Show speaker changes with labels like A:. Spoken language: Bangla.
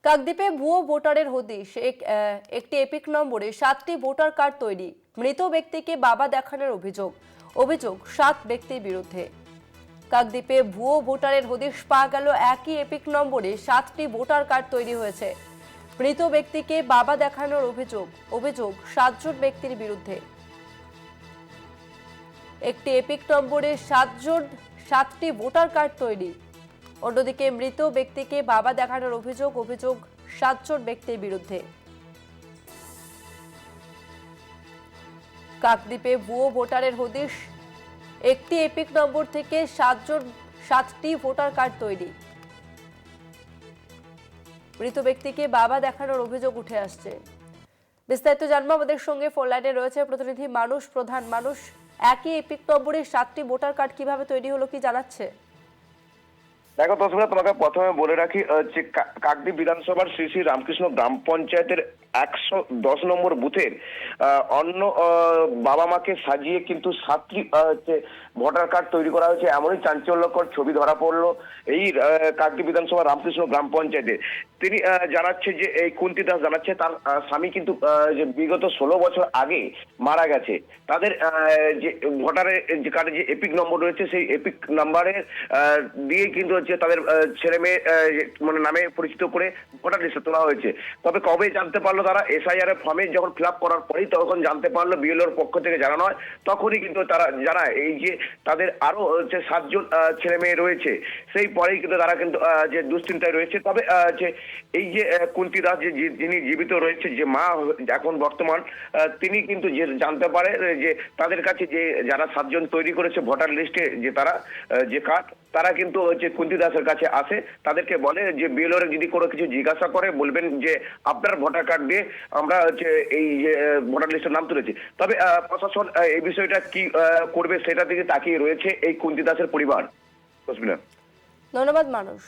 A: কাকদ্বীপে ভুয়ো ভোটারের হদিশ একটি এপিক নম্বরে 7টি ভোটার কার্ড তৈরি। মৃত ব্যক্তিকে বাবা দেখানোর অভিযোগ 7 ব্যক্তির বিরুদ্ধে। কাকদ্বীপে ভুয়ো ভোটারের হদিশ পাওয়া গেল। একই এপিক নম্বরে 7টি ভোটার কার্ড তৈরি হয়েছে। মৃত ব্যক্তিকে বাবা দেখানোর অভিযোগ 7 জন ব্যক্তির বিরুদ্ধে। একটি এপিক নম্বরে 7টি ভোটার কার্ড তৈরি। অন্যদিকে মৃত ব্যক্তিকে বাবা দেখানোর অভিযোগ 7 জন ব্যক্তির বিরুদ্ধে। কাকদ্বীপে ভুয়ো ভোটারের হদিশ, একটি এপিক নম্বর থেকে 7টি ভোটার কার্ড তৈরি। মৃত ব্যক্তিকে বাবা দেখানোর অভিযোগ উঠে আসছে। বিস্তারিত জানবো, আমাদের সঙ্গে ফোন লাইনে রয়েছে প্রতিনিধি মানুষ প্রধান। মানুষ, একই এপিক নম্বরে 7টি ভোটার কার্ড কিভাবে তৈরি হলো, কি জানাচ্ছে?
B: দেখো তসমিনা, তোমাকে প্রথমে বলে রাখি যে কাকদ্বীপ বিধানসভার শ্রী শ্রী রামকৃষ্ণ গ্রাম পঞ্চায়েতের 110 নম্বর বুথের অন্য বাবা মাকে সাজিয়ে কিন্তু 7টি ভোটার কার্ড তৈরি করা হয়েছে, এমনই চাঞ্চল্যকর ছবি ধরা পড়লো এই কাকদ্বীপ বিধানসভা রামকৃষ্ণ গ্রাম পঞ্চায়েতে। তিনি জানাচ্ছে যে এই কুন্তি দাস জানাচ্ছে তার স্বামী কিন্তু যে বিগত 16 বছর আগে মারা গেছে। তাদের যে ভোটারের যে কার্ডে যে এপিক নম্বর রয়েছে সেই এপিক নাম্বারের দিয়ে কিন্তু হচ্ছে তাদের ছেলে মেয়ে মানে নামে পরিচিত করে ভোটার লিস্টে তোলা হয়েছে। তবে কবে জানতে পারলো তারা, এসআইআর এর ফর্মে যখন ফিল আপ করার পরেই তখন জানতে পারলো, বিএলওর পক্ষ থেকে জানানো হয়, তখনই কিন্তু তারা জানায় এই যে তাদের আরো হচ্ছে 7 জন ছেলে মেয়ে রয়েছে। সেই পরেই কিন্তু তারা কিন্তু যে দুশ্চিন্তায় রয়েছে। তবে যে এই যে কুন্তি দাস যিনি জীবিত রয়েছে, যে মা এখন বর্তমান, তিনি কিন্তু যে জানতে পারে যে তাদের কাছে যে যারা 7 জন তৈরি করেছে ভোটার লিস্টে যে তারা যে কার্ড, তারা কিন্তু হচ্ছে কুন্তি দাসের কাছে আসে, তাদেরকে বলে যে বিএলওর যদি কোনো কিছু জিজ্ঞাসা করে বলবেন যে আপনার ভোটার কার্ড দিয়ে আমরা হচ্ছে এই যে ভোটার লিস্টের নাম তুলেছি। তবে প্রশাসন এই বিষয়টা কি করবে সেটা দিকে তাকিয়ে রয়েছে এই কুন্তি দাসের পরিবার।
A: ধন্যবাদ মানুষ।